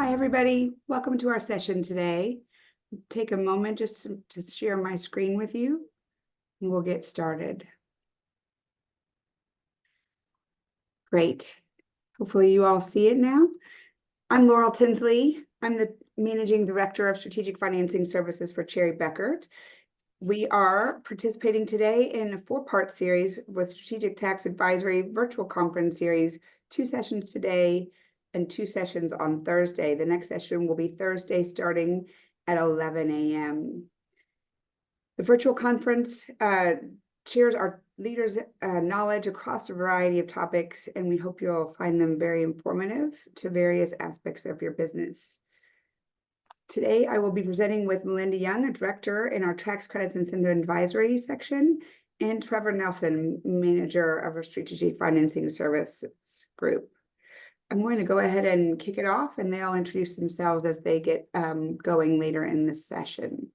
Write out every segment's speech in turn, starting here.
Hi, everybody. Welcome to our session today. Take a moment just to share my screen with you, and we'll get started. Great. Hopefully you all see it now. I'm Laurel Tinsley. I'm the Managing Director of Strategic Financing Services for Cherry Bekaert. We are participating today in a 4-part series with Strategic Tax Advisory virtual conference series, 2 sessions today and 2 sessions on Thursday. The next session will be Thursday starting at 11 a.m. The virtual conference shares our leaders' knowledge across a variety of topics, and we hope you'll find them very informative to various aspects of your business. Today, I will be presenting with Melinda Young, a director in our Tax Credits Incentive Advisory section, and Trevor Nelson, manager of our Strategic Financing Services group. I'm going to go ahead and kick it off, and they'll introduce themselves as they get going later in this session.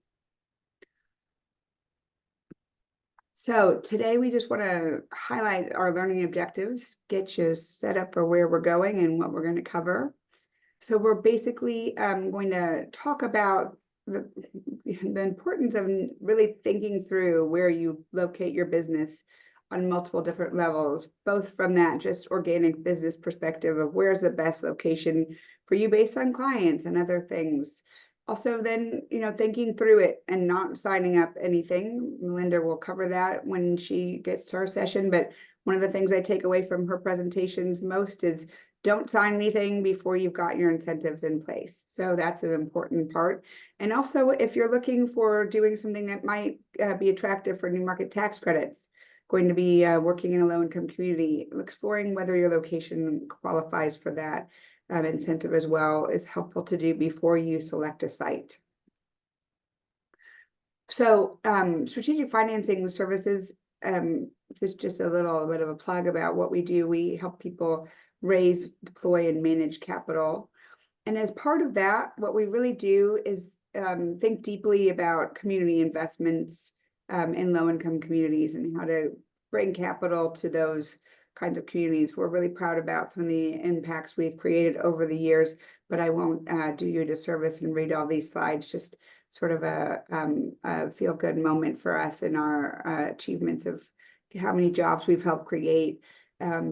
So today we just want to highlight our learning objectives, get you set up for where we're going and what we're going to cover. So we're basically going to talk about the importance of really thinking through where you locate your business on multiple different levels, both from that just organic business perspective of where's the best location for you based on clients and other things. Also then, thinking through it and not signing up anything. Melinda will cover that when she gets to our session, but one of the things I take away from her presentations most is don't sign anything before you've got your incentives in place. So that's an important part. And also, if you're looking for doing something that might be attractive for new market tax credits, going to be working in a low-income community, exploring whether your location qualifies for that incentive as well is helpful to do before you select a site. So strategic financing services, is just a little bit of a plug about what we do. We help people raise, deploy, and manage capital. And as part of that, what we really do is think deeply about community investments in low-income communities and how to bring capital to those kinds of communities. We're really proud about some of the impacts we've created over the years, but I won't do you a disservice and read all these slides, just sort of a feel-good moment for us in our achievements of how many jobs we've helped create,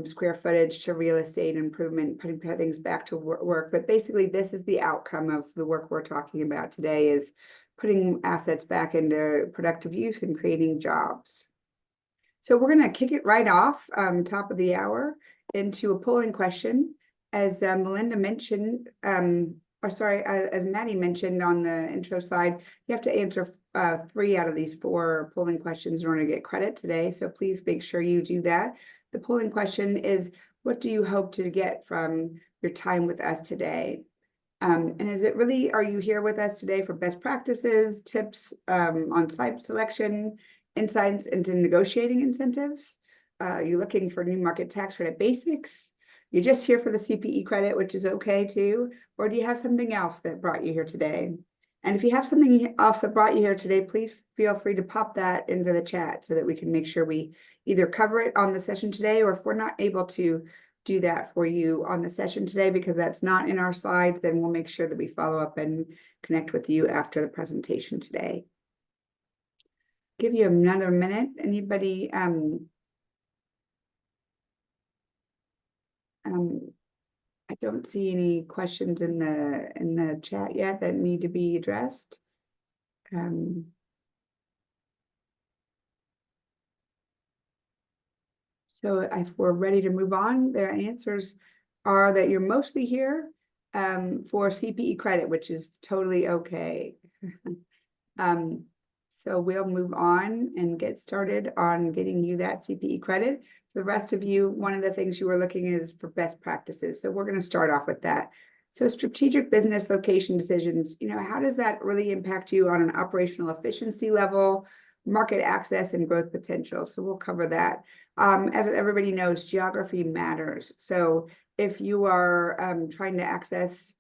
square footage to real estate improvement, putting things back to work. But basically, this is the outcome of the work we're talking about today, is putting assets back into productive use and creating jobs. So we're going to kick it right off, top of the hour, into a polling question. As Melinda mentioned, as Maddie mentioned on the intro slide, you have to answer 3 out of these 4 polling questions in order to get credit today. So please make sure you do that. The polling question is, what do you hope to get from your time with us today? And is it really, are you here with us today for best practices, tips on site selection, insights into negotiating incentives? You're looking for new market tax credit basics? You're just here for the CPE credit, which is okay too? Or do you have something else that brought you here today? And if you have something else that brought you here today, please feel free to pop that into the chat so that we can make sure we either cover it on the session today, or if we're not able to do that for you on the session today because that's not in our slides, then we'll make sure that we follow up and connect with you after the presentation today. Give you another minute. Anybody I don't see any questions in the chat yet that need to be addressed. So if we're ready to move on, the answers are that you're mostly here for CPE credit, which is totally okay. So we'll move on and get started on getting you that CPE credit. For the rest of you, one of the things you were looking is for best practices. So we're going to start off with that. So strategic business location decisions, how does that really impact you on an operational efficiency level, market access, and growth potential? So we'll cover that. As everybody knows, geography matters. So if you are trying to access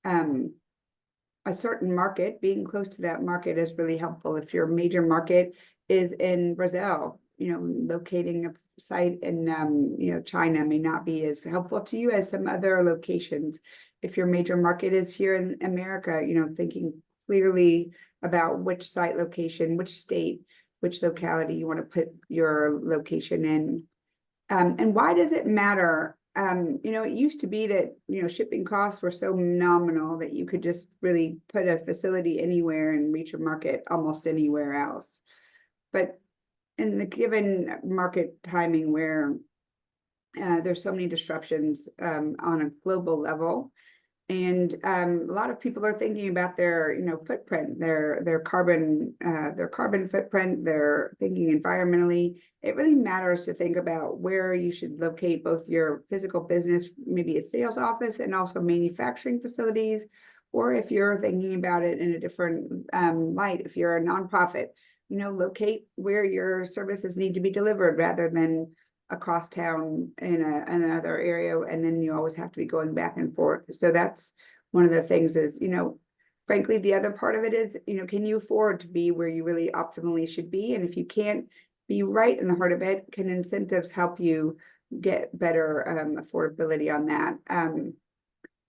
a certain market, being close to that market is really helpful. If your major market is in Brazil, locating a site in China may not be as helpful to you as some other locations. if your major market is here in America, thinking clearly about which site location, which state, which locality you want to put your location in. And why does it matter? It used to be that, shipping costs were so nominal that you could just really put a facility anywhere and reach a market almost anywhere else. But in the given market timing where there's so many disruptions on a global level, and a lot of people are thinking about their, footprint, their carbon footprint. They're thinking environmentally. It really matters to think about where you should locate both your physical business, maybe a sales office, and also manufacturing facilities. Or if you're thinking about it in a different light, if you're a nonprofit, locate where your services need to be delivered rather than across town in another area, and then you always have to be going back and forth. So that's one of the things is, frankly, the other part of it is, can you afford to be where you really optimally should be? And if you can't be right in the heart of it, can incentives help you get better affordability on that?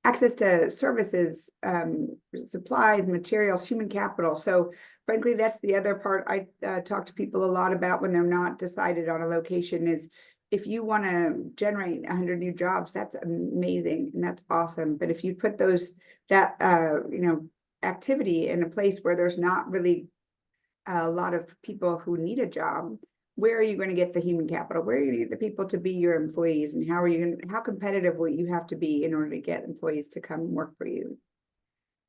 Access to services, supplies, materials, human capital. So frankly, that's the other part I talk to people a lot about when they're not decided on a location is, if you want to generate 100 new jobs, that's amazing and that's awesome. But if you put that activity in a place where there's not really a lot of people who need a job, where are you going to get the human capital? Where are you going to get the people to be your employees? And how competitive will you have to be in order to get employees to come work for you?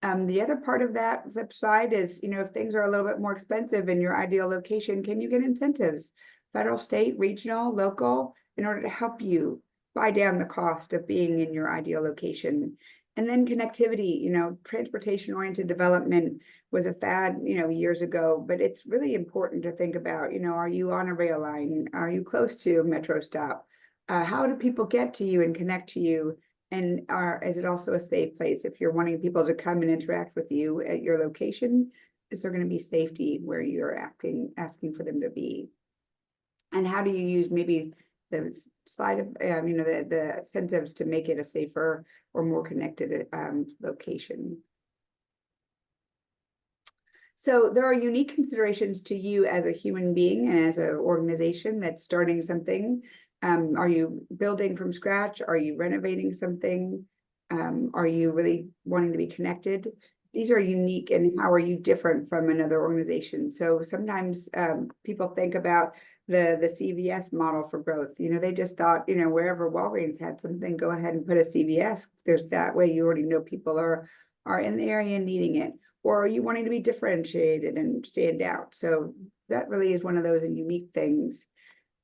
The other part of that flip side is, if things are a little bit more expensive in your ideal location, can you get incentives, federal, state, regional, local, in order to help you buy down the cost of being in your ideal location? And then connectivity, transportation-oriented development was a fad, years ago, but it's really important to think about, are you on a rail line? Are you close to a metro stop? How do people get to you and connect to you? And is it also a safe place? If you're wanting people to come and interact with you at your location, is there going to be safety where you're asking for them to be? And how do you use maybe the slide of, the incentives to make it a safer or more connected location? So there are unique considerations to you as a human being and as an organization that's starting something. Are you building from scratch? Are you renovating something? Are you really wanting to be connected? These are unique, and how are you different from another organization? So sometimes people think about the CVS model for growth. They just thought, wherever Walgreens had something, go ahead and put a CVS. There's that way you already know people are in the area needing it. Or are you wanting to be differentiated and stand out? So that really is one of those unique things.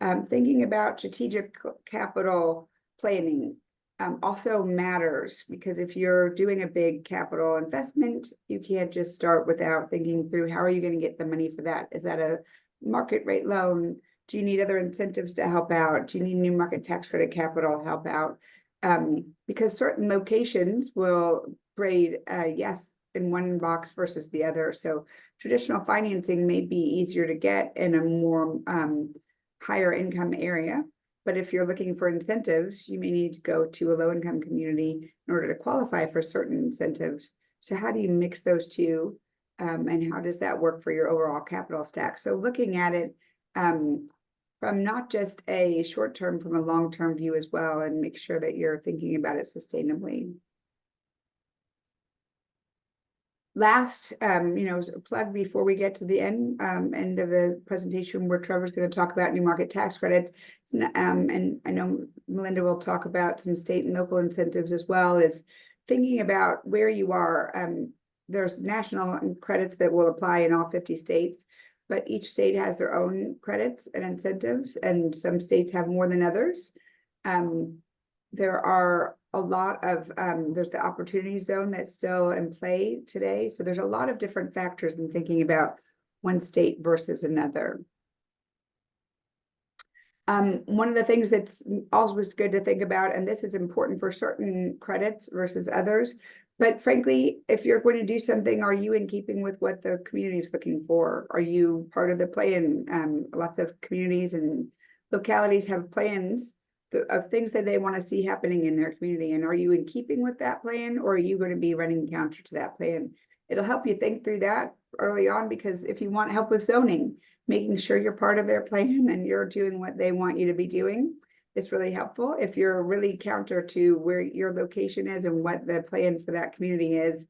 Thinking about strategic capital planning also matters, because if you're doing a big capital investment, you can't just start without thinking through, how are you going to get the money for that? Is that a market rate loan? Do you need other incentives to help out? Do you need new market tax credit capital to help out? Because certain locations will grade yes in one box versus the other. So traditional financing may be easier to get in a more higher income area. But if you're looking for incentives, you may need to go to a low income community in order to qualify for certain incentives. So how do you mix those two? And how does that work for your overall capital stack? So looking at it from not just a short term, from a long term view as well, and make sure that you're thinking about it sustainably. Last, plug before we get to the end of the presentation, where Trevor's going to talk about new market tax credits. And I know Melinda will talk about some state and local incentives as well, is thinking about where you are. There's national credits that will apply in all 50 states, but each state has their own credits and incentives, and some states have more than others. There are a lot of, there's the opportunity zone that's still in play today. So there's a lot of different factors in thinking about one state versus another. One of the things that's always good to think about, and this is important for certain credits versus others, but frankly, if you're going to do something, are you in keeping with what the community is looking for? Are you part of the plan? Lots of communities and localities have plans of things that they want to see happening in their community. And are you in keeping with that plan, or are you going to be running counter to that plan? It'll help you think through that early on, because if you want help with zoning, making sure you're part of their plan and you're doing what they want you to be doing is really helpful. If you're really counter to where your location is and what the plan for that community is,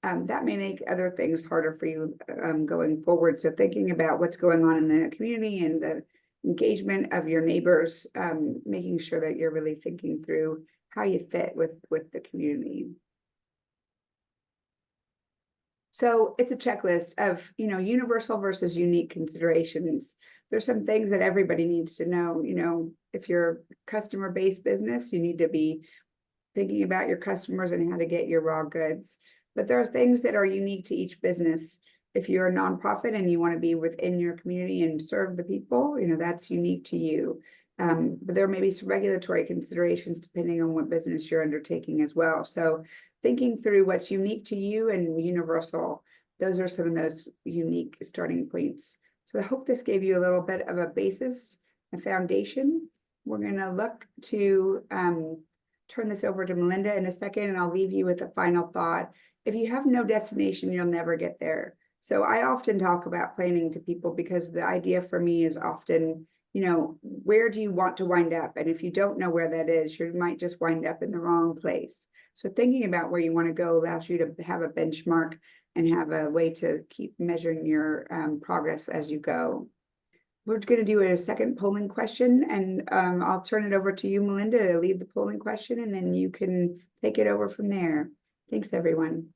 that may make other things harder for you going forward. So thinking about what's going on in the community and the engagement of your neighbors, making sure that you're really thinking through how you fit with the community. So it's a checklist of, universal versus unique considerations. There's some things that everybody needs to know. If you're a customer-based business, you need to be thinking about your customers and how to get your raw goods. But there are things that are unique to each business. If you're a nonprofit and you want to be within your community and serve the people, that's unique to you. But there may be some regulatory considerations depending on what business you're undertaking as well. So thinking through what's unique to you and universal, those are some of those unique starting points. So I hope this gave you a little bit of a basis, a foundation. We're going to look to turn this over to Melinda in a second, and I'll leave you with a final thought. If you have no destination, you'll never get there. So I often talk about planning to people, because the idea for me is often, where do you want to wind up? And if you don't know where that is, you might just wind up in the wrong place. So thinking about where you want to go allows you to have a benchmark and have a way to keep measuring your progress as you go. We're going to do a second polling question, and I'll turn it over to you, Melinda, to lead the polling question, and then you can take it over from there. Thanks, everyone.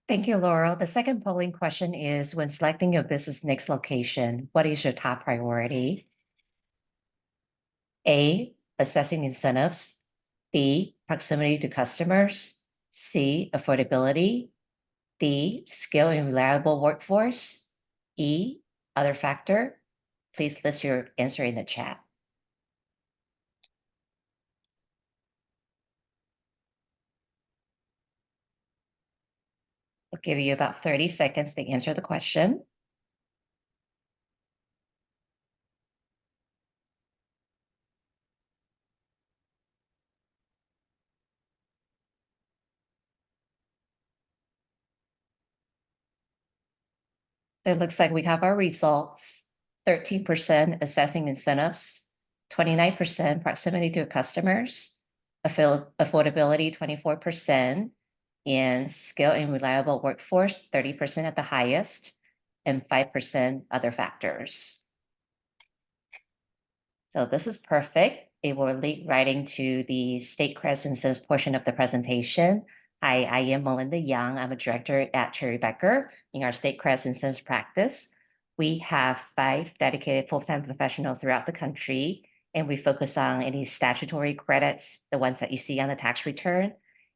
Thank you, Laurel. The second polling question is, when selecting your business next location, what is your top priority? A, assessing incentives. B, proximity to customers. C, affordability. D, skill and reliable workforce. E, other factor. Please list your answer in the chat. I'll give you about 30 seconds to answer the question. It looks like we have our results. 13% assessing incentives, 29% proximity to customers, affordability 24%, and skill and reliable workforce 30% at the highest, and 5% other factors. So this is perfect. It will lead right into the state presences portion of the presentation. Hi, I am Melinda Young. I'm a director at Cherry Becker in our state presences practice. We have 5 dedicated full-time professionals throughout the country, and we focus on any statutory credits, the ones that you see on the tax return,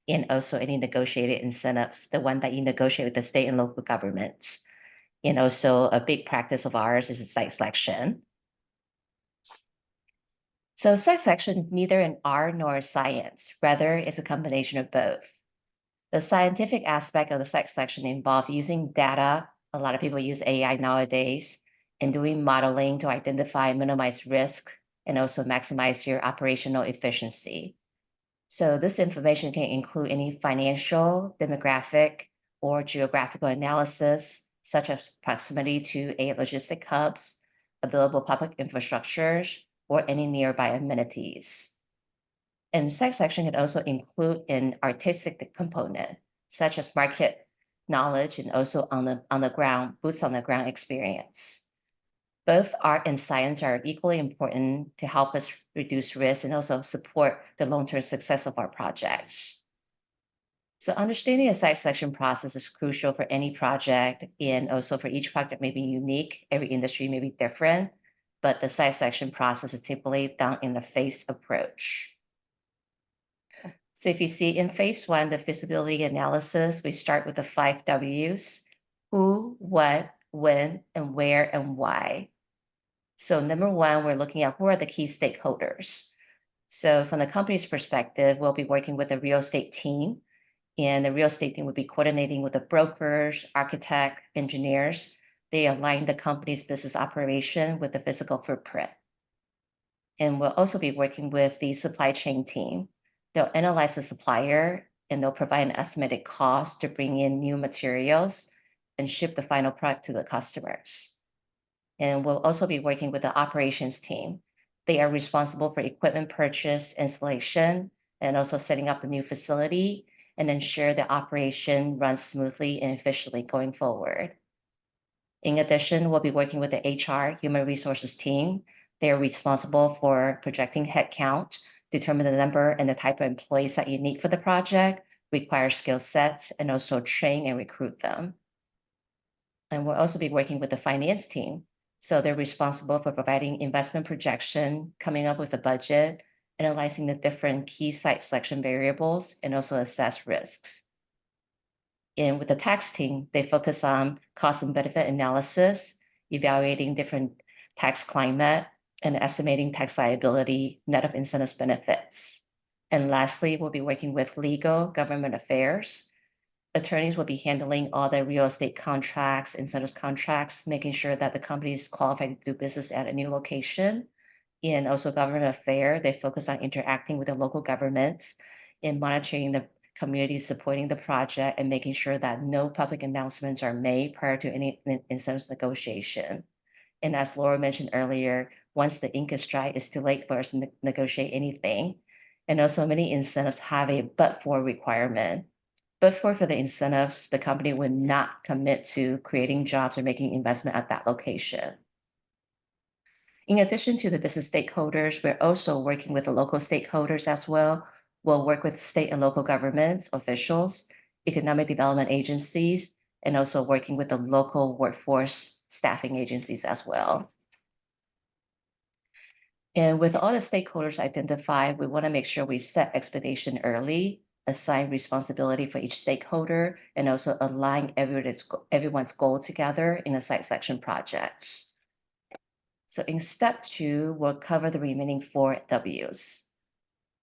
and also any negotiated incentives, the one that you negotiate with the state and local governments. And also a big practice of ours is site selection. So site selection is neither an art nor a science, rather it's a combination of both. The scientific aspect of the site selection involves using data. A lot of people use AI nowadays, and doing modeling to identify and minimize risk and also maximize your operational efficiency. So this information can include any financial, demographic, or geographical analysis, such as proximity to logistic hubs, available public infrastructures, or any nearby amenities. And site selection can also include an artistic component, such as market knowledge and also on the ground, boots on the ground experience. Both art and science are equally important to help us reduce risk and also support the long-term success of our projects. So understanding the site selection process is crucial for any project, and also for each project may be unique. Every industry may be different, but the site selection process is typically done in a phased approach. So if you see in phase 1, the feasibility analysis, we start with the 5 W's: who, what, when, and where, and why. So number 1, we're looking at who are the key stakeholders. So from the company's perspective, we'll be working with a real estate team, and the real estate team will be coordinating with the brokers, architect, engineers They align the company's business operation with the physical footprint. And we'll also be working with the supply chain team. They'll analyze the supplier and they'll provide an estimated cost to bring in new materials and ship the final product to the customers. And we'll also be working with the operations team. They are responsible for equipment purchase, installation, and also setting up the new facility and ensure the operation runs smoothly and efficiently going forward. In addition, we'll be working with the HR, human resources team. They're responsible for projecting headcount, determine the number and the type of employees that you need for the project, require skill sets, and also train and recruit them. And we'll also be working with the finance team. So they're responsible for providing investment projection, coming up with a budget, analyzing the different key site selection variables, and also assess risks. And with the tax team, they focus on cost and benefit analysis, evaluating different tax climate, and estimating tax liability net of incentives benefits. And lastly, we'll be working with legal government affairs. Attorneys will be handling all the real estate contracts, incentives contracts, making sure that the company is qualified to do business at a new location. And also government affairs, they focus on interacting with the local governments and monitoring the community supporting the project and making sure that no public announcements are made prior to any incentives negotiation. And as Laura mentioned earlier, once the ink is dry, it's too late for us to negotiate anything. And also many incentives have a but-for requirement. But for the incentives, the company would not commit to creating jobs or making investment at that location. In addition to the business stakeholders, we're also working with the local stakeholders as well. We'll work with state and local governments, officials, economic development agencies, and also working with the local workforce staffing agencies as well. And with all the stakeholders identified, we want to make sure we set expectation early, assign responsibility for each stakeholder, and also align everyone's goal together in a site selection project. So in step 2, we'll cover the remaining 4 W's.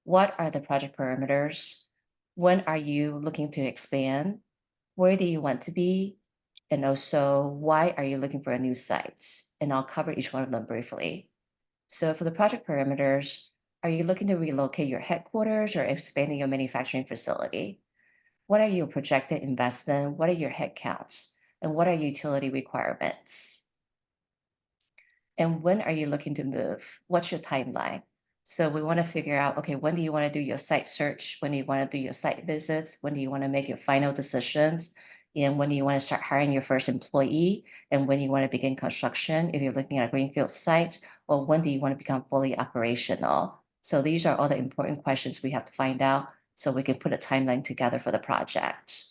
What are the project parameters? When are you looking to expand? Where do you want to be? And also, why are you looking for a new site? And I'll cover each one of them briefly. So for the project parameters, are you looking to relocate your headquarters or expanding your manufacturing facility? What are your projected investment? What are your headcounts? And what are utility requirements? And when are you looking to move? What's your timeline? So we want to figure out, okay, when do you want to do your site search? When do you want to do your site visits? When do you want to make your final decisions? And when do you want to start hiring your first employee? And when do you want to begin construction if you're looking at a greenfield site? Or when do you want to become fully operational? So these are all the important questions we have to find out so we can put a timeline together for the project.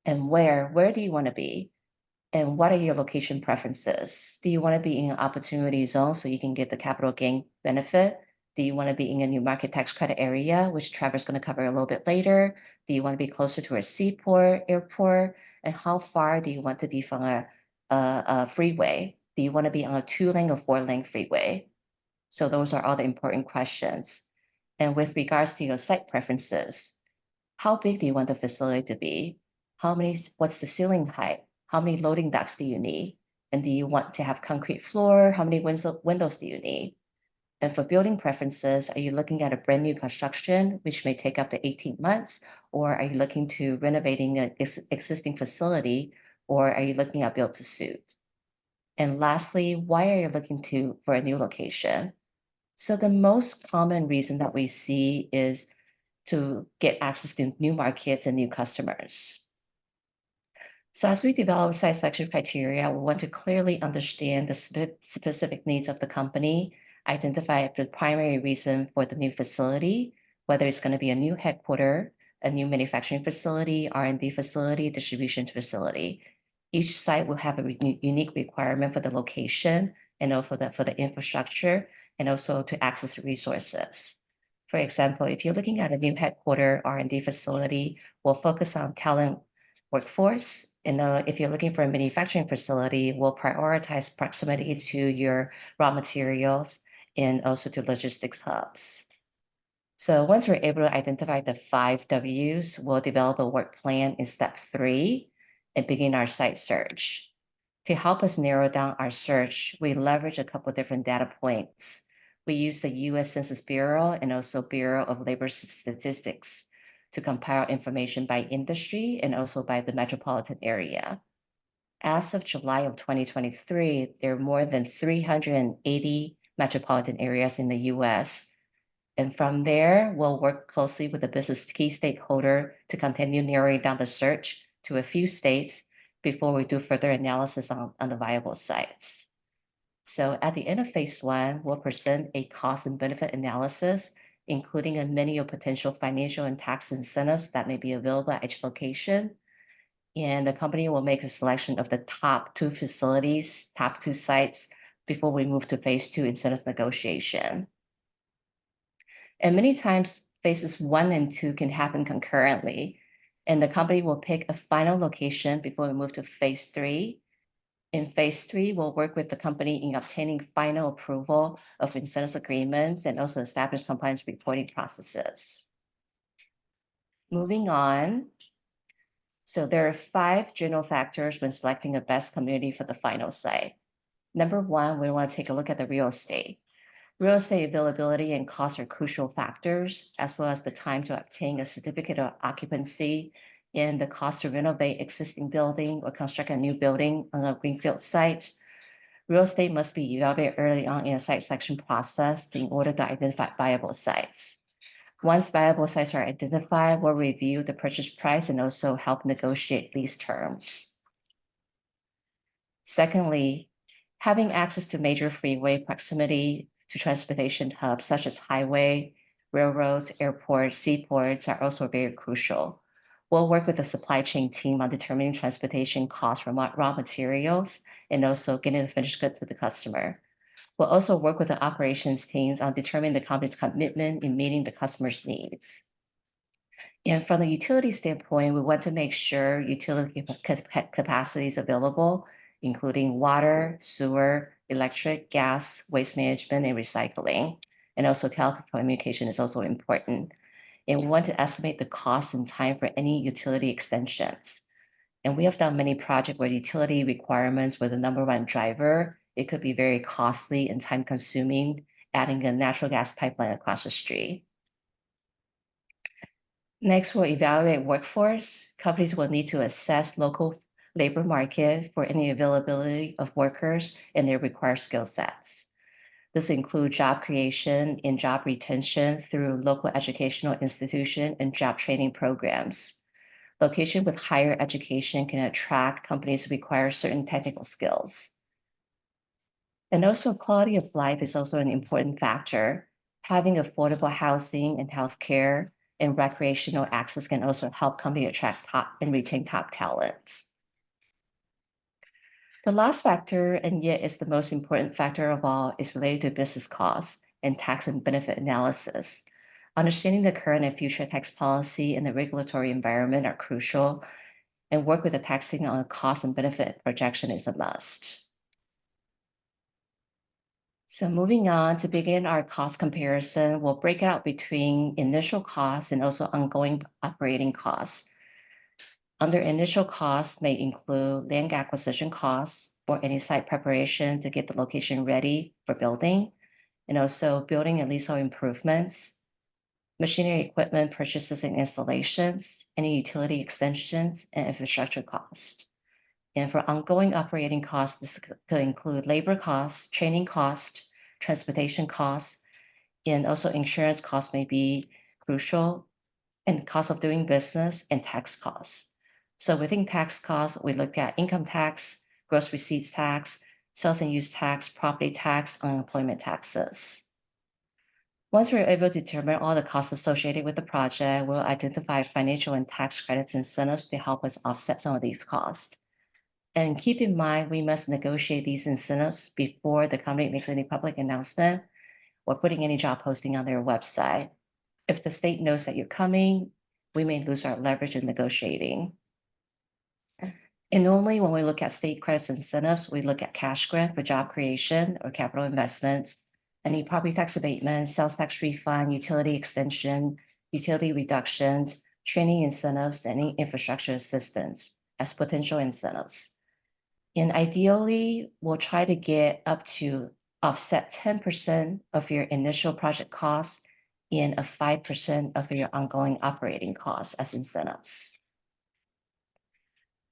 And where do you want to be? And what are your location preferences? Do you want to be in an opportunity zone so you can get the capital gain benefit? Do you want to be in a new market tax credit area, which Trevor's going to cover a little bit later? Do you want to be closer to a seaport, airport? And how far do you want to be from a freeway? Do you want to be on a 2-lane or 4-lane freeway? So those are all the important questions. And with regards to your site preferences, how big do you want the facility to be? What's the ceiling height? How many loading docks do you need? And do you want to have concrete floor? How many windows do you need? And for building preferences, are you looking at a brand new construction, which may take up to 18 months? Or are you looking to renovating an existing facility? Or are you looking at build to suit? And lastly, why are you looking for a new location? So the most common reason that we see is to get access to new markets and new customers. So as we develop site selection criteria, we want to clearly understand the specific needs of the company, identify the primary reason for the new facility, whether it's going to be a new headquarters, a new manufacturing facility, R&D facility, distribution facility. Each site will have a unique requirement for the location and also for the infrastructure and also to access resources. For example, if you're looking at a new headquarters R&D facility, we'll focus on talent workforce. And if you're looking for a manufacturing facility, we'll prioritize proximity to your raw materials and also to logistics hubs. So once we're able to identify the 5 W's, we'll develop a work plan in step 3 and begin our site search. To help us narrow down our search, we leverage a couple different data points. We use the US Census Bureau and also Bureau of Labor Statistics to compile information by industry and also by the metropolitan area. As of July of 2023, there are more than 380 metropolitan areas in the US. And from there, we'll work closely with the business key stakeholder to continue narrowing down the search to a few states before we do further analysis on the viable sites. So at the end of phase one, we'll present a cost and benefit analysis, including a menu of potential financial and tax incentives that may be available at each location. And the company will make a selection of the top 2 facilities, top 2 sites, before we move to phase 2 incentives negotiation. And many times, phases 1 and 2 can happen concurrently, and the company will pick a final location before we move to phase 3. In phase 3, we'll work with the company in obtaining final approval of incentives agreements and also establish compliance reporting processes. Moving on. So there are 5 general factors when selecting a best community for the final site. Number 1, we want to take a look at the real estate. Real estate availability and cost are crucial factors, as well as the time to obtain a certificate of occupancy and the cost to renovate existing building or construct a new building on a greenfield site. Real estate must be evaluated early on in a site selection process in order to identify viable sites. Once viable sites are identified, we'll review the purchase price and also help negotiate lease terms. Secondly, having access to major freeway proximity to transportation hubs such as highway, railroads, airports, seaports are also very crucial. We'll work with the supply chain team on determining transportation costs for raw materials and also getting the finished goods to the customer. We'll also work with the operations teams on determining the company's commitment in meeting the customer's needs. And from the utility standpoint, we want to make sure utility capacity is available, including water, sewer, electric, gas, waste management, and recycling. And also telecommunication is also important. And we want to estimate the cost and time for any utility extensions. And we have done many projects where utility requirements were the number 1 driver. It could be very costly and time consuming, adding a natural gas pipeline across the street. Next, we'll evaluate workforce. Companies will need to assess local labor market for any availability of workers and their required skill sets. This includes job creation and job retention through local educational institution and job training programs. Location with higher education can attract companies who require certain technical skills. And also quality of life is also an important factor. Having affordable housing and healthcare and recreational access can also help companies attract top and retain top talents. The last factor, and yet is the most important factor of all, is related to business costs and tax and benefit analysis. Understanding the current and future tax policy and the regulatory environment are crucial, and work with the tax team on a cost and benefit projection is a must. So moving on to begin our cost comparison, we'll break out between initial costs and also ongoing operating costs. Under initial costs may include land acquisition costs or any site preparation to get the location ready for building, and also building and leasehold improvements, machinery equipment purchases and installations, any utility extensions, and infrastructure costs. And for ongoing operating costs, this could include labor costs, training costs, transportation costs, and also insurance costs may be crucial, and cost of doing business and tax costs. So within tax costs, we look at income tax, gross receipts tax, sales and use tax, property tax, unemployment taxes. Once we're able to determine all the costs associated with the project, we'll identify financial and tax credits and incentives to help us offset some of these costs. And keep in mind, we must negotiate these incentives before the company makes any public announcement or putting any job posting on their website. If the state knows that you're coming, we may lose our leverage in negotiating. And normally when we look at state credits and incentives, we look at cash grant for job creation or capital investments, any property tax abatement, sales tax refund, utility extension, utility reductions, training incentives, any infrastructure assistance as potential incentives. And ideally, we'll try to get up to offset 10% of your initial project costs and a 5% of your ongoing operating costs as incentives.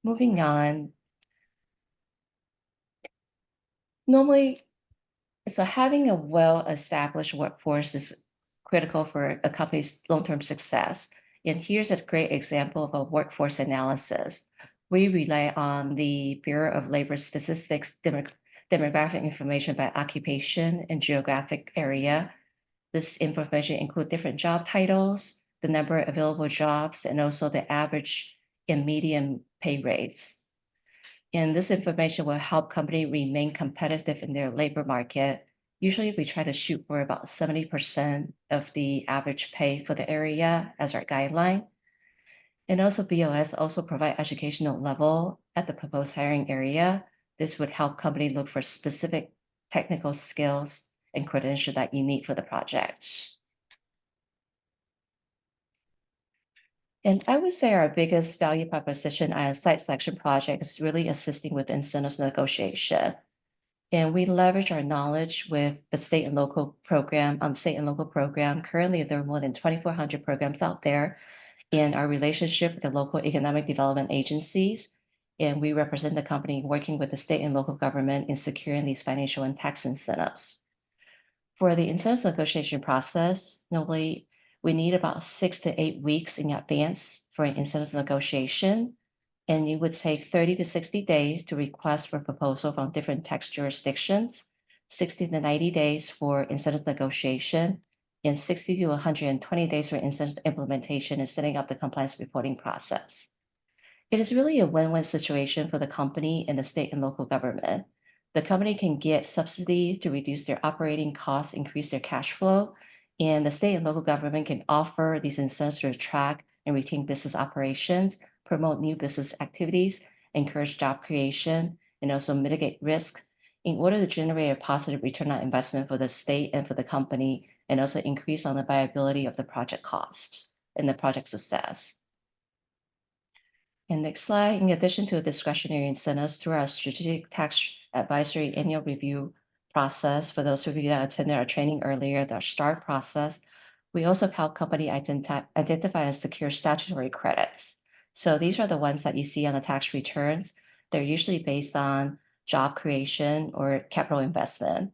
Moving on. Normally, so having a well-established workforce is critical for a company's long-term success. And here's a great example of a workforce analysis. We rely on the Bureau of Labor Statistics demographic information by occupation and geographic area. This information includes different job titles, the number of available jobs, and also the average and median pay rates. And this information will help companies remain competitive in their labor market. Usually we try to shoot for about 70% of the average pay for the area as our guideline. And also BOS also provide educational level at the proposed hiring area. This would help company look for specific technical skills and credentials that you need for the project. And I would say our biggest value proposition on a site selection project is really assisting with incentives negotiation. And we leverage our knowledge with the state and local program. Currently, there are more than 2,400 programs out there, and our relationship with the local economic development agencies. And we represent the company working with the state and local government in securing these financial and tax incentives. For the incentives negotiation process, normally we need about 6 to 8 weeks in advance for an incentives negotiation. And it would take 30 to 60 days to request for proposal from different tax jurisdictions, 60 to 90 days for incentives negotiation, and 60 to 120 days for incentives implementation and setting up the compliance reporting process. It is really a win-win situation for the company and the state and local government. The company can get subsidies to reduce their operating costs, increase their cash flow, and the state and local government can offer these incentives to attract and retain business operations, promote new business activities, encourage job creation, and also mitigate risk in order to generate a positive return on investment for the state and for the company, and also increase on the viability of the project cost and the project success. And next slide, in addition to discretionary incentives through our strategic tax advisory annual review process, for those of you that attended our training earlier, the START process, we also help company identify and secure statutory credits. So these are the ones that you see on the tax returns. They're usually based on job creation or capital investment.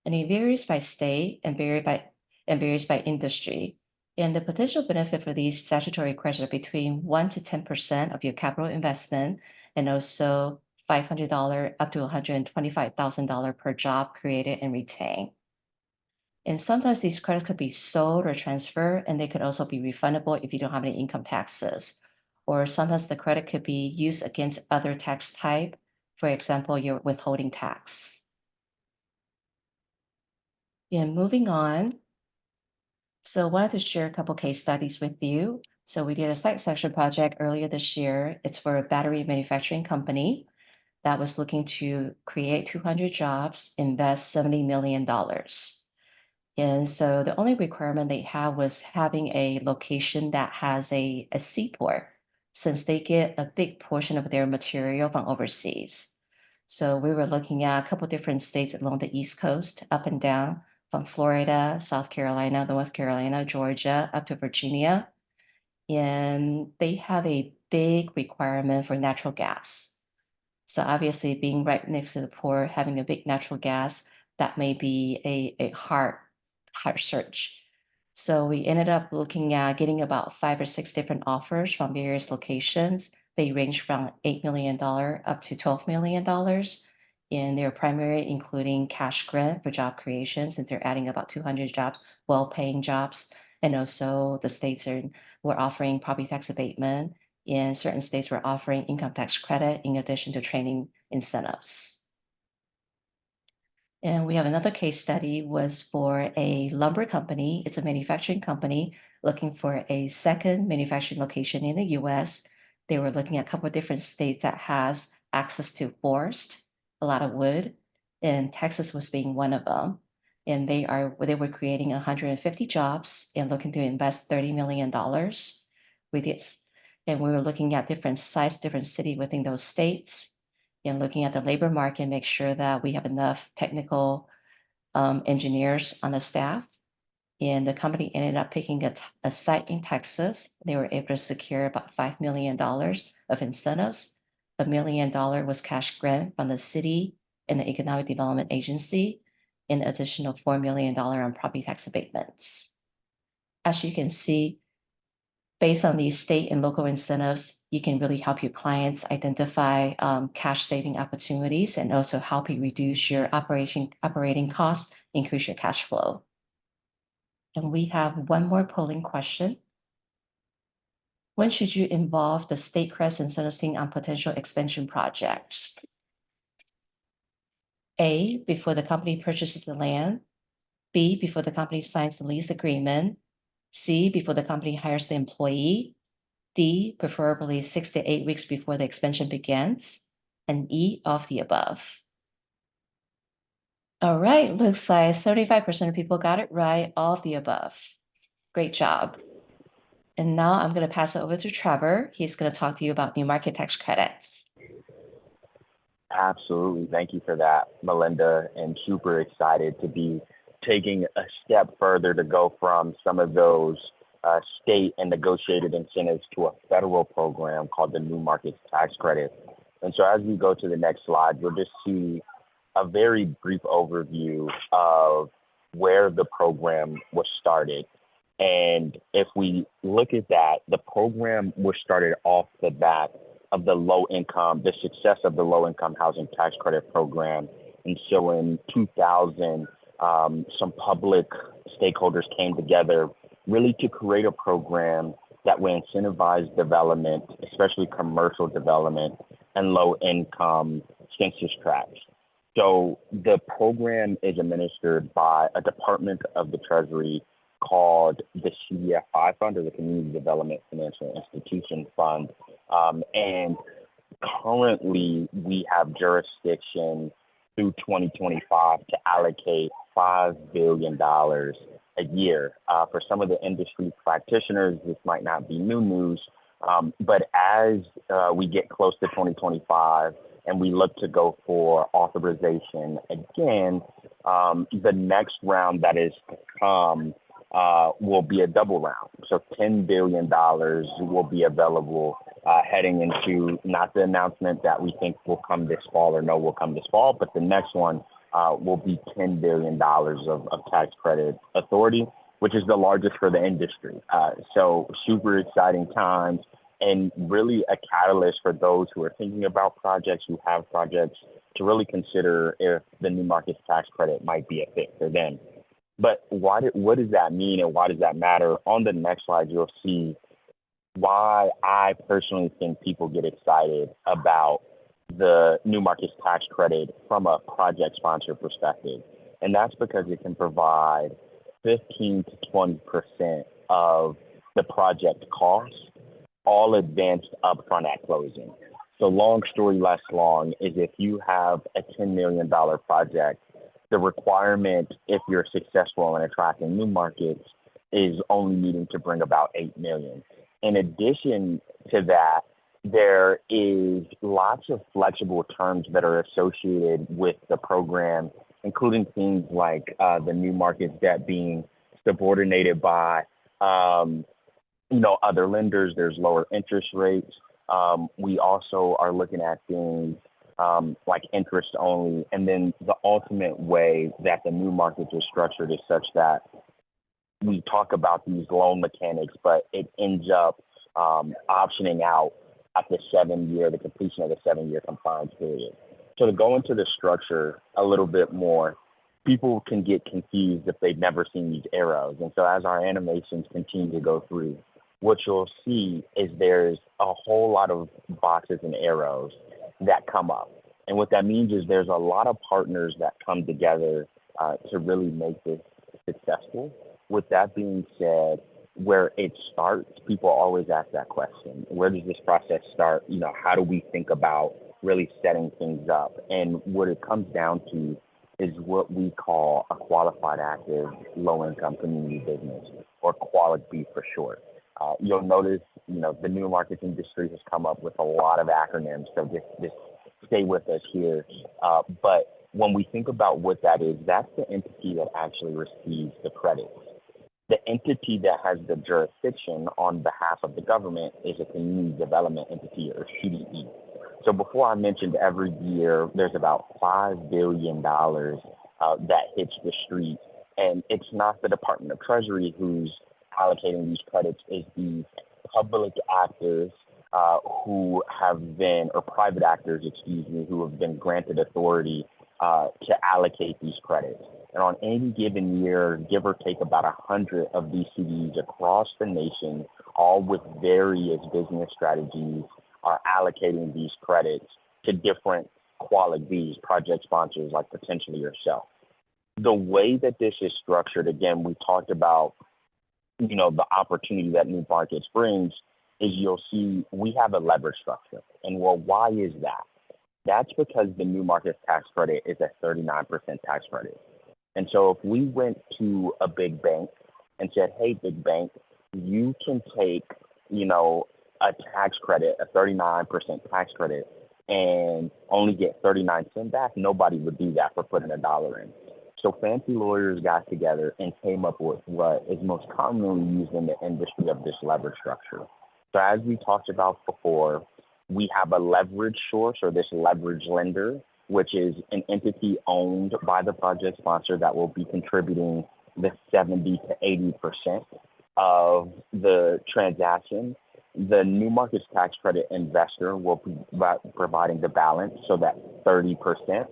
And it varies by state and varies by industry. And the potential benefit for these statutory credits are between 1 to 10% of your capital investment, and also $500 up to $125,000 per job created and retained. And sometimes these credits could be sold or transferred, and they could also be refundable if you don't have any income taxes. Or sometimes the credit could be used against other tax type, for example, your withholding tax. And moving on. So I wanted to share a couple case studies with you. So we did a site selection project earlier this year. It's for a battery manufacturing company that was looking to create 200 jobs, invest $70 million. And so the only requirement they had was having a location that has a seaport, since they get a big portion of their material from overseas. So we were looking at a couple different states along the East Coast, up and down, from Florida, South Carolina, North Carolina, Georgia, up to Virginia. And they have a big requirement for natural gas. So obviously being right next to the port, having a big natural gas, that may be a hard search. So we ended up looking at getting about 5 or 6 different offers from various locations. They range from $8 million up to $12 million. And they're primarily including cash grant for job creation, since they're adding about 200 jobs, well-paying jobs. And also the states were offering property tax abatement. In certain states were offering income tax credit in addition to training incentives. And we have another case study was for a lumber company. It's a manufacturing company looking for a second manufacturing location in the US. They were looking at a couple of different states that has access to forest, a lot of wood, and Texas was being one of them. And they were creating 150 jobs and looking to invest $30 million. We were looking at different sites, different city within those states. in looking at the labor market, make sure that we have enough technical engineers on the staff. And the company ended up picking a site in Texas. They were able to secure about $5 million of incentives. $1 million was cash grant from the city and the Economic Development Agency, an additional $4 million on property tax abatements. As you can see, based on these state and local incentives, you can really help your clients identify cash saving opportunities and also help you reduce your operating costs, increase your cash flow. And we have one more polling question. When should you involve the state crest incentives team on potential expansion projects? A, before the company purchases the land. B, before the company signs the lease agreement. C, before the company hires the employee. D, preferably 6 to 8 weeks before the expansion begins. And E, all of the above. All right, looks like 75% of people got it right, all of the above. Great job. And now I'm going to pass it over to Trevor. He's going to talk to you about new market tax credits. Absolutely. Thank you for that, Melinda, and super excited to be taking a step further to go from some of those state and negotiated incentives to a federal program called the New Markets Tax Credit. And so as we go to the next slide, you'll just see a very brief overview of where the program was started. And if we look at that, the program was started off the bat of the success of the low income housing tax credit program. And so in 2000, some public stakeholders came together really to create a program that would incentivize development, especially commercial development and low income census tracts. So the program is administered by a department of the Treasury called the CDFI Fund, or the Community Development Financial Institution Fund. And currently we have jurisdiction through 2025 to allocate $5 billion a year. For some of the industry practitioners, this might not be new news, but as we get close to 2025 and we look to go for authorization again, the next round that is to come will be a double round. So $10 billion will be available heading into not the announcement that we think will come this fall or no will come this fall, but the next one will be $10 billion of tax credit authority, which is the largest for the industry. So super exciting times and really a catalyst for those who are thinking about projects, who have projects, to really consider if the New Markets Tax Credit might be a fit for them. But what does that mean and why does that matter? On the next slide, you'll see why I personally think people get excited about the New Markets Tax Credit from a project sponsor perspective. And that's because it can provide 15 to 20% of the project costs, all advanced upfront at closing. So long story less long is if you have a $10 million project, the requirement, if you're successful in attracting new markets, is only needing to bring about $8 million. In addition to that, there is lots of flexible terms that are associated with the program, including things like the new markets debt being subordinated by other lenders. There's lower interest rates. We also are looking at things like interest only. And then the ultimate way that the new markets are structured is such that we talk about these loan mechanics, but it ends up optioning out at the completion of the 7-year compliance period. So to go into the structure a little bit more, people can get confused if they've never seen these arrows. And so as our animations continue to go through, what you'll see is there's a whole lot of boxes and arrows that come up. And what that means is there's a lot of partners that come together to really make this successful. With that being said, where it starts, people always ask that question. Where does this process start? How do we think about really setting things up? And what it comes down to is what we call a qualified active low-income community business, or QUALIC-B for short. You'll notice, the new markets industry has come up with a lot of acronyms. So this stay with us here. But when we think about what that is, that's the entity that actually receives the credits. The entity that has the jurisdiction on behalf of the government is a community development entity, or CDE. So before I mentioned every year, there's about $5 billion that hits the street. And it's not the Department of Treasury who's allocating these credits, it's the public actors who have been, or private actors, excuse me, who have been granted authority to allocate these credits. And on any given year, give or take about 100 of these CDs across the nation, all with various business strategies, are allocating these credits to different qualities, project sponsors like potentially yourself. The way that this is structured, again, we talked about, you know, the opportunity that new markets brings, is you'll see we have a leverage structure. And well, why is that? That's because the new markets tax credit is a 39% tax credit. And so if we went to a big bank and said, hey, big bank, you can take, you know, a tax credit, a 39% tax credit, and only get 39 cents back, nobody would do that for putting $1 in. So fancy lawyers got together and came up with what is most commonly used in the industry of this leverage structure. So as we talked about before, we have a leverage source, or this leverage lender, which is an entity owned by the project sponsor that will be contributing the 70 to 80% of the transaction. The new markets tax credit investor will be providing the balance, so that 30%,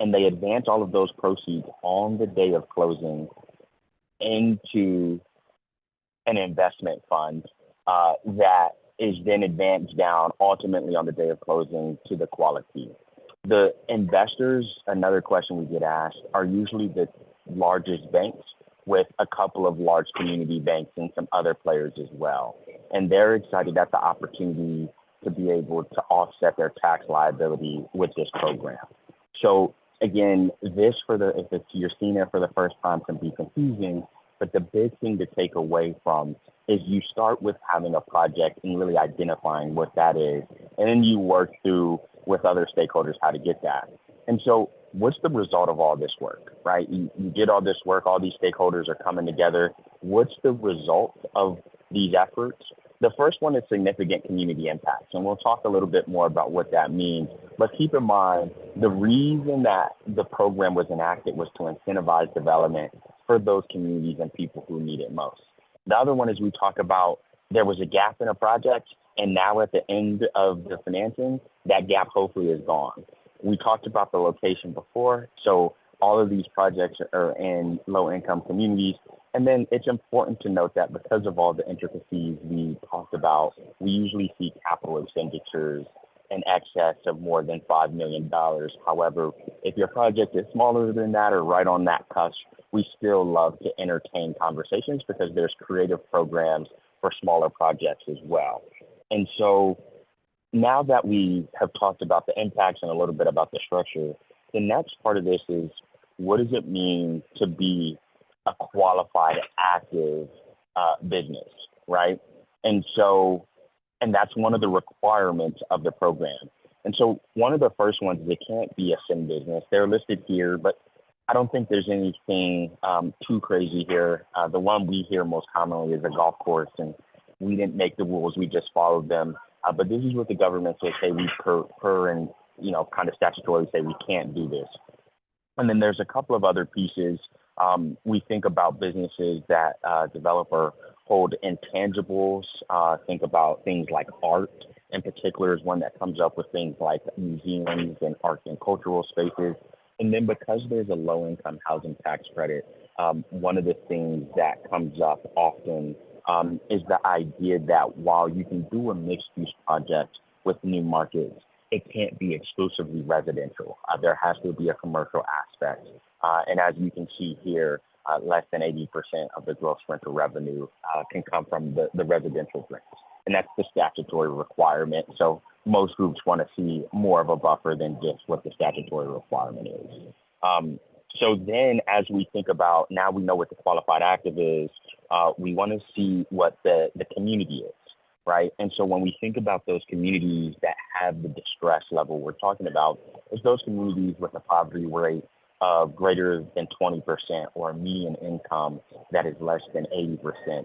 and they advance all of those proceeds on the day of closing into an investment fund that is then advanced down ultimately on the day of closing to the quality. The investors, another question we get asked, are usually the largest banks, with a couple of large community banks and some other players as well. And they're excited at the opportunity to be able to offset their tax liability with this program. So again, this if you're seeing it for the first time, can be confusing, but the big thing to take away from is you start with having a project and really identifying what that is, and then you work through with other stakeholders how to get that. And so what's the result of all this work, right? You did all this work, all these stakeholders are coming together. What's the result of these efforts? The first one is significant community impacts, and we'll talk a little bit more about what that means. But keep in mind, the reason that the program was enacted was to incentivize development for those communities and people who need it most. The other one is we talk about there was a gap in a project, and now at the end of the financing, that gap hopefully is gone. We talked about the location before, so all of these projects are in low-income communities. And then it's important to note that because of all the intricacies we talked about, we usually see capital expenditures in excess of more than $5 million. However, if your project is smaller than that or right on that cusp, we still love to entertain conversations because there's creative programs for smaller projects as well. And so now that we have talked about the impacts and a little bit about the structure, the next part of this is, what does it mean to be a qualified active business, right? And that's one of the requirements of the program. And so one of the first ones is it can't be a sim business. They're listed here, but I don't think there's anything too crazy here. The one we hear most commonly is a golf course, and we didn't make the rules, we just followed them. But this is what the government says, hey, we per and, you know, kind of statutorily say we can't do this. And then there's a couple of other pieces. We think about businesses that develop or hold intangibles. Think about things like art in particular is one that comes up with things like museums and art and cultural spaces. And then because there's a low-income housing tax credit, one of the things that comes up often is the idea that while you can do a mixed-use project with new markets, it can't be exclusively residential. There has to be a commercial aspect. And as you can see here, less than 80% of the gross rental revenue can come from the residential rents. And that's the statutory requirement. So most groups want to see more of a buffer than just what the statutory requirement is. So then as we think about, now we know what the qualified active is, we want to see what the community is. right? And so when we think about those communities that have the distress level we're talking about, it's those communities with a poverty rate of greater than 20% or a median income that is less than 80%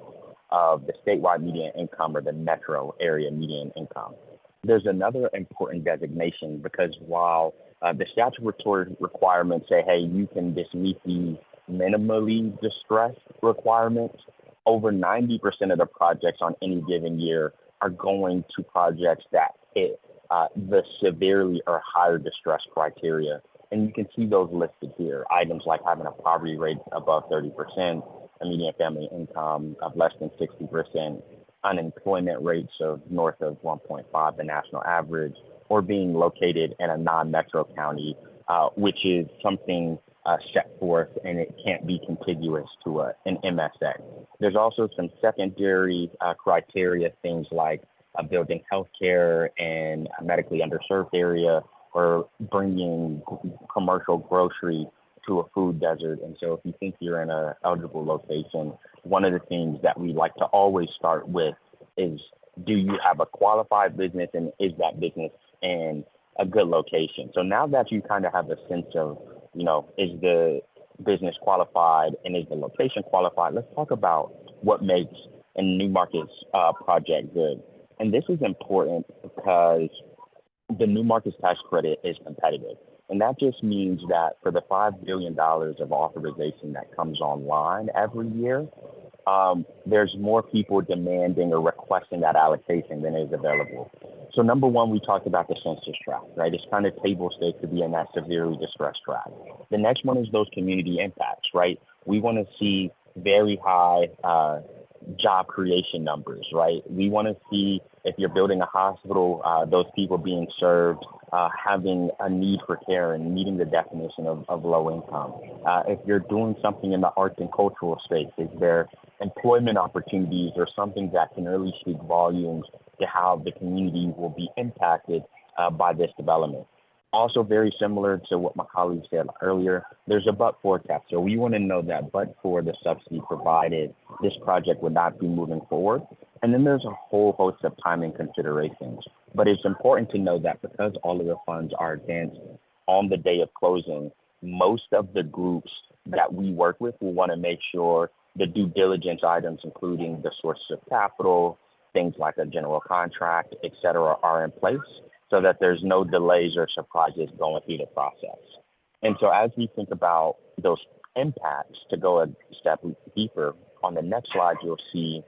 of the statewide median income or the metro area median income. There's another important designation because while the statutory requirements say, hey, you can just meet the minimally distressed requirements, over 90% of the projects on any given year are going to projects that hit the severely or higher distress criteria. And you can see those listed here. Items like having a poverty rate above 30%, a median family income of less than 60%, unemployment rates of north of 1.5, the national average, or being located in a non-metro county, which is something set forth and it can't be contiguous to an MSA. There's also some secondary criteria, things like building healthcare in a medically underserved area or bringing commercial grocery to a food desert. And so if you think you're in an eligible location, one of the things that we like to always start with is, do you have a qualified business and is that business in a good location? So now that you kind of have a sense of, is the business qualified and is the location qualified, let's talk about what makes a New Markets project good. And this is important because the New Markets tax credit is competitive. And that just means that for the $5 billion of authorization that comes online every year, there's more people demanding or requesting that allocation than is available. So number one, we talked about the census tract, right? It's kind of table stakes to be in that severely distressed tract. The next one is those community impacts, right? We want to see very high job creation numbers, right? We want to see, if you're building a hospital, those people being served, having a need for care and meeting the definition of low income. If you're doing something in the arts and cultural space, is there employment opportunities or something that can really speak volumes to how the community will be impacted by this development? Also very similar to what my colleague said earlier, there's a but-for test. So we want to know that but for the subsidy provided, this project would not be moving forward. And then there's a whole host of timing considerations. But it's important to know that because all of the funds are advanced on the day of closing, most of the groups that we work with will want to make sure the due diligence items, including the sources of capital, things like a general contract, et cetera, are in place so that there's no delays or surprises going through the process. And so as we think about those impacts, to go a step deeper, on the next slide, you'll see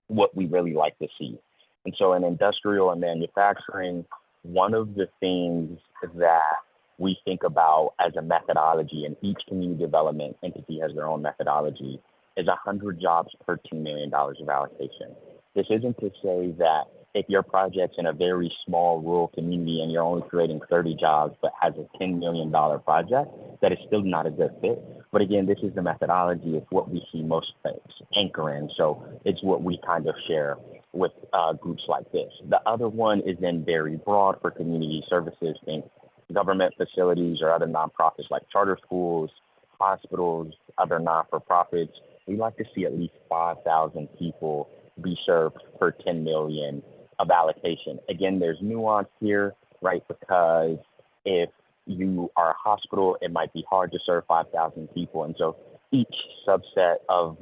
what we really like to see. And so in industrial and manufacturing, one of the things that we think about as a methodology, and each community development entity has their own methodology, is 100 jobs per $2 million of allocation. This isn't to say that if your project's in a very small rural community and you're only creating 30 jobs but has a $10 million project, that is still not a good fit. But again, this is the methodology. It's what we see most folks anchor in. So it's what we kind of share with groups like this. The other one is then very broad for community services, think government facilities or other nonprofits like charter schools, hospitals, other not-for-profits. We like to see at least 5,000 people be served per 10 million of allocation. Again, there's nuance here, right? Because if you are a hospital, it might be hard to serve 5,000 people. And so each subset of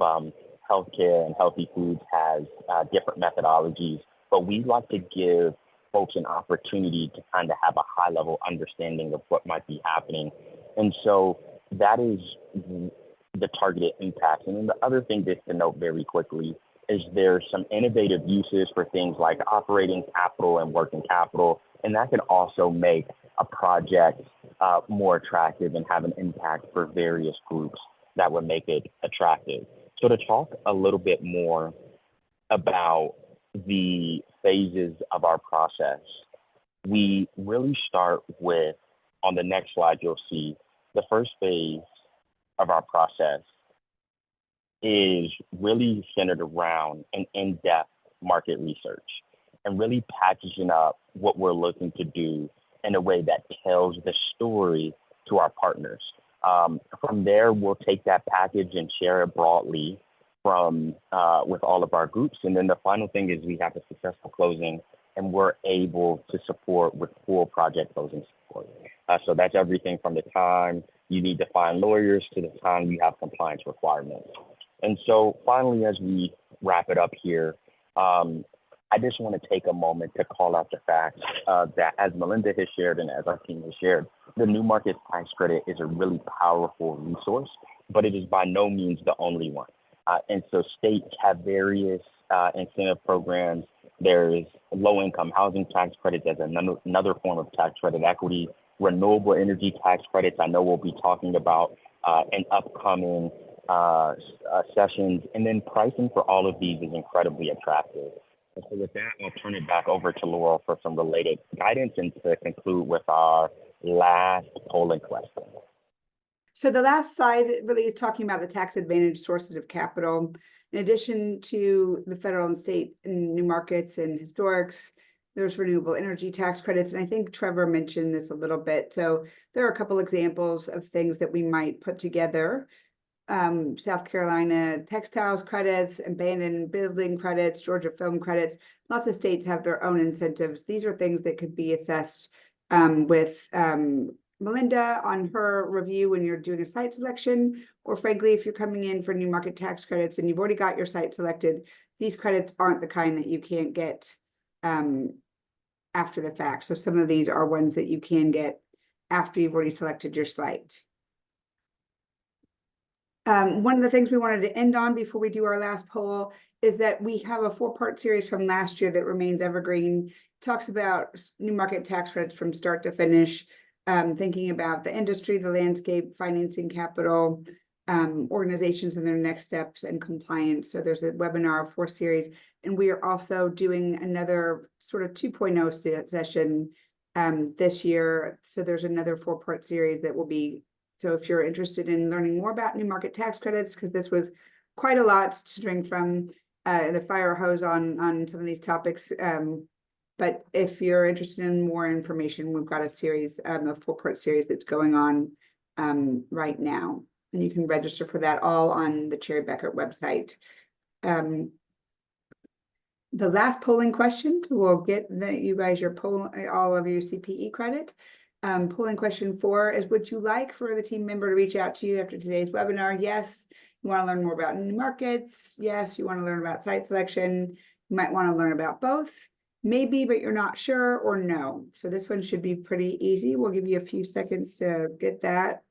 healthcare and healthy foods has different methodologies, but we like to give folks an opportunity to kind of have a high level understanding of what might be happening. And so that is the targeted impacts. And then the other thing just to note very quickly is there's some innovative uses for things like operating capital and working capital, and that can also make a project more attractive and have an impact for various groups that would make it attractive. So to talk a little bit more about the phases of our process, we really start with, on the next slide, you'll see the first phase of our process is really centered around an in-depth market research and really packaging up what we're looking to do in a way that tells the story to our partners. From there, we'll take that package and share it broadly from with all of our groups. And then the final thing is we have a successful closing, and we're able to support with full project closing support. So that's everything from the time you need to find lawyers to the time you have compliance requirements. And so finally, as we wrap it up here, I just want to take a moment to call out the fact that, as Melinda has shared and as our team has shared, the New Market Tax Credit is a really powerful resource, but it is by no means the only one. And so states have various incentive programs. There's low-income housing tax credits as another form of tax credit equity, renewable energy tax credits. I know we'll be talking about in upcoming sessions, and then pricing for all of these is incredibly attractive. And so with that, I'll turn it back over to Laurel for some related guidance and to conclude with our last polling question. So the last slide really is talking about the tax advantage sources of capital. In addition to the federal and state and new markets and historics, there's renewable energy tax credits. And I think Trevor mentioned this a little bit. So there are a couple examples of things that we might put together. South Carolina textiles credits, abandoned building credits, Georgia film credits. Lots of states have their own incentives. These are things that could be assessed with Melinda on her review when you're doing a site selection, or frankly, if you're coming in for new market tax credits and you've already got your site selected, these credits aren't the kind that you can't get after the fact. So some of these are ones that you can get after you've already selected your site. One of the things we wanted to end on before we do our last poll is that we have a 4-part series from last year that remains evergreen. It talks about new market tax credits from start to finish, thinking about the industry, the landscape, financing capital, organizations and their next steps and compliance. So there's a webinar of 4 series, and we are also doing another sort of 2.0 session this year. So there's another 4-part series that will be. So if you're interested in learning more about new market tax credits, because this was quite a lot to drink from the fire hose on some of these topics. But if you're interested in more information, we've got a series, a 4-part series that's going on right now. And you can register for that all on the Cherry Bekaert website. The last polling question will get you guys your poll, all of your CPE credit. Polling question 4 is, would you like for the team member to reach out to you after today's webinar? Yes. You want to learn more about new markets? Yes. You want to learn about site selection? You might want to learn about both. Maybe, but you're not sure, or no. So this one should be pretty easy. We'll give you a few seconds to get that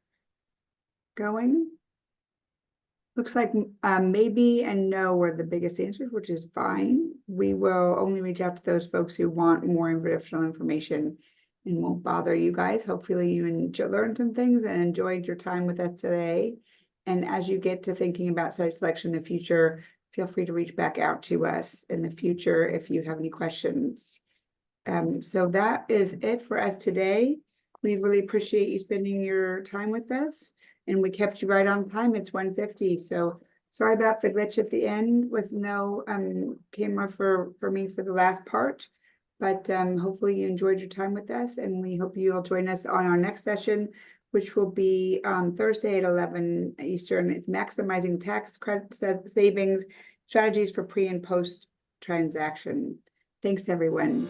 going. Looks like maybe and no were the biggest answers, which is fine. We will only reach out to those folks who want more additional information and won't bother you guys. Hopefully you learned some things and enjoyed your time with us today. And as you get to thinking about site selection in the future, feel free to reach back out to us in the future if you have any questions. So that is it for us today. We really appreciate you spending your time with us, and we kept you right on time. It's 1:50. So sorry about the glitch at the end with no camera for me for the last part. But hopefully you enjoyed your time with us, and we hope you'll join us on our next session, which will be on Thursday at 11 Eastern. It's maximizing tax credit savings, strategies for pre and post transaction. Thanks, everyone.